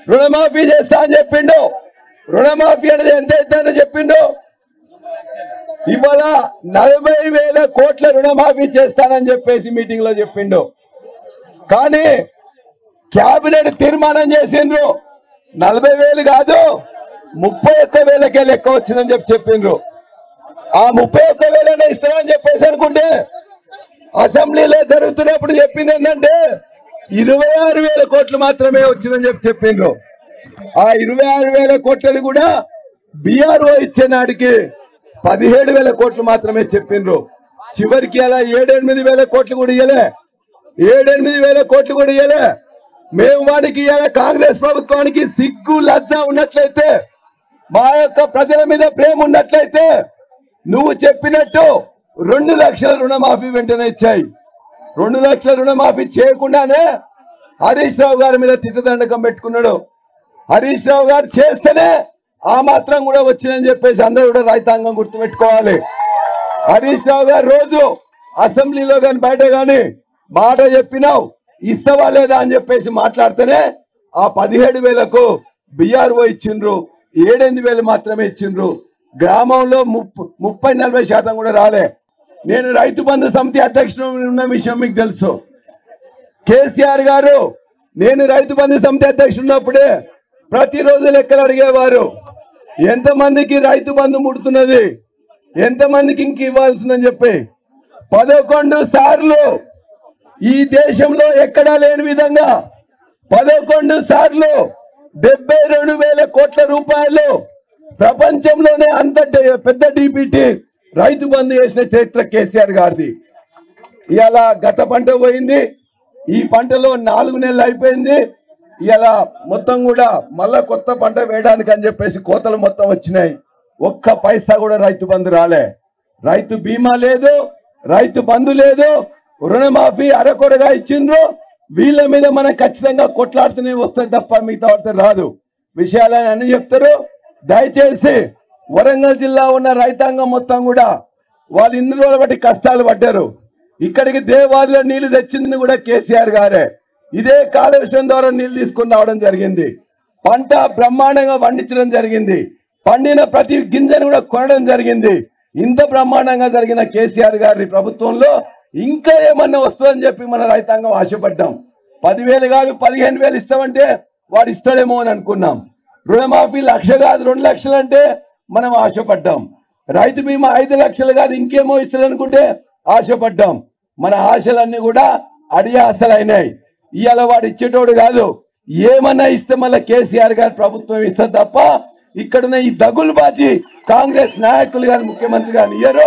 రుణమాఫీ చేస్తా అని చెప్పిండు. రుణమాఫీ అనేది ఎంత అవుతుందని చెప్పిండు. ఇవాళ 40,000 కోట్ల రుణమాఫీ చేస్తానని చెప్పేసి మీటింగ్ లో చెప్పిండు. కానీ క్యాబినెట్ తీర్మానం చేసిండ్రు 40,000 కాదు 31,000కే లెక్క వచ్చిందని చెప్పిండ్రు. ఆ 31,000 ఇస్తామని చెప్పేసి అనుకుంటే అసెంబ్లీలో జరుగుతున్నప్పుడు చెప్పింది ఏంటంటే 26,000 కోట్లు మాత్రమే వచ్చిందని చెప్పిండ్రు. ఆ 26,000 కోట్లని కూడా బీఆర్ఓ ఇచ్చే నాటికి 17,000 కోట్లు మాత్రమే చెప్పిండ్రు. చివరికి అలా 7-8,000 కోట్లు కూడా ఇయ్యలే. 7-8,000 కోట్లు కూడా ఇయ్యలే. మేము వాడికి కాంగ్రెస్ ప్రభుత్వానికి సిగ్గు లజ్జ ఉన్నట్లయితే, మా యొక్క ప్రజల మీద ప్రేమ ఉన్నట్లయితే నువ్వు చెప్పినట్టు 2 లక్షల రుణమాఫీ వెంటనే ఇచ్చాయి. 2 లక్షల రుణమాఫీ చేయకుండానే హరీష్ రావు గారి మీద తిట్టదండకం పెట్టుకున్నాడు. హరీష్ రావు గారు చేస్తేనే ఆ మాత్రం కూడా వచ్చిందని చెప్పేసి అందరూ కూడా రైతాంగం గుర్తుపెట్టుకోవాలి. హరీష్ రావు గారు రోజు అసెంబ్లీలో కానీ బయట కానీ మాట చెప్పినావు ఇస్తావా లేదా అని చెప్పేసి మాట్లాడితేనే ఆ 17,000కు బీఆర్ఓ ఇచ్చిండ్రు. 7-8,000 మాత్రమే ఇచ్చిండ్రు. గ్రామంలో 30-40% కూడా రాలే. నేను రైతు బంధు సమితి అధ్యక్షుడు ఉన్న విషయం మీకు తెలుసు. కేసీఆర్ గారు నేను రైతు బంధు సమితి అధ్యక్షుడు ఉన్నప్పుడే ప్రతిరోజు లెక్కలు అడిగేవారు. ఎంతమందికి రైతు బంధు ముడుతున్నది, ఎంతమందికి ఇంక ఇవ్వాల్సిందని చెప్పి 11 సార్లు ఈ దేశంలో ఎక్కడా లేని విధంగా 11 సార్లు 72,000 కోట్ల రూపాయలు ప్రపంచంలోనే అంత పెద్ద డీబీటీ రైతు బంధు చేసిన చరిత్ర కేసీఆర్ గారిది. ఇవాళ గత పంట పోయింది. ఈ పంటలో 4 నెలలు అయిపోయింది. ఇలా మొత్తం కూడా మళ్ళా కొత్త పంట వేయడానికి అని చెప్పేసి కోతలు మొత్తం వచ్చినాయి. ఒక్క పైసా కూడా రైతు బంధు రాలే. రైతు బీమా లేదు, రైతు బంధు లేదు, రుణమాఫీ అరకొరగా ఇచ్చిండ్రు. వీళ్ళ మీద మనం ఖచ్చితంగా కొట్లాడుతూనే వస్తుంది తప్ప మిగతా రాదు. విషయాలని అన్ని చెప్తారు. దయచేసి వరంగల్ జిల్లా ఉన్న రైతాంగం మొత్తం కూడా వాళ్ళు ఇన్ని రోజుల బట్టి కష్టాలు పడ్డారు. ఇక్కడికి దేవాదిలో నీళ్లు తెచ్చింది కూడా కేసీఆర్ గారే. ఇదే కాలుష్యం ద్వారా నీళ్లు తీసుకుని రావడం జరిగింది. పంట బ్రహ్మాండంగా పండించడం జరిగింది. పండిన ప్రతి గింజను కూడా కొనడం జరిగింది. ఇంత బ్రహ్మాండంగా జరిగిన కేసీఆర్ గారి ప్రభుత్వంలో ఇంకా ఏమన్నా వస్తుందని చెప్పి మన రైతాంగం ఆశపడ్డాం. 10,000 కాదు 15,000 ఇస్తామంటే వాడు ఇస్తాడేమో అని అనుకున్నాం. రుణమాఫీ 1,00,000 కాదు 2 లక్షలు అంటే మనం ఆశపడ్డాం. రైతు బీమా 5 లక్షలు కాదు ఇంకేమో ఇస్తాడనుకుంటే ఆశపడ్డాం. మన ఆశలన్నీ కూడా అడియాసలైనాయి. ఇవాళ వాడు ఇచ్చేటోడు కాదు. ఏమన్నా ఇస్తే మళ్ళీ కేసీఆర్ గారి ప్రభుత్వం ఇస్తుంది తప్ప ఇక్కడున్న ఈ దగులుబాజీ కాంగ్రెస్ నాయకులు గాని ముఖ్యమంత్రి గాని ఇయ్యరు.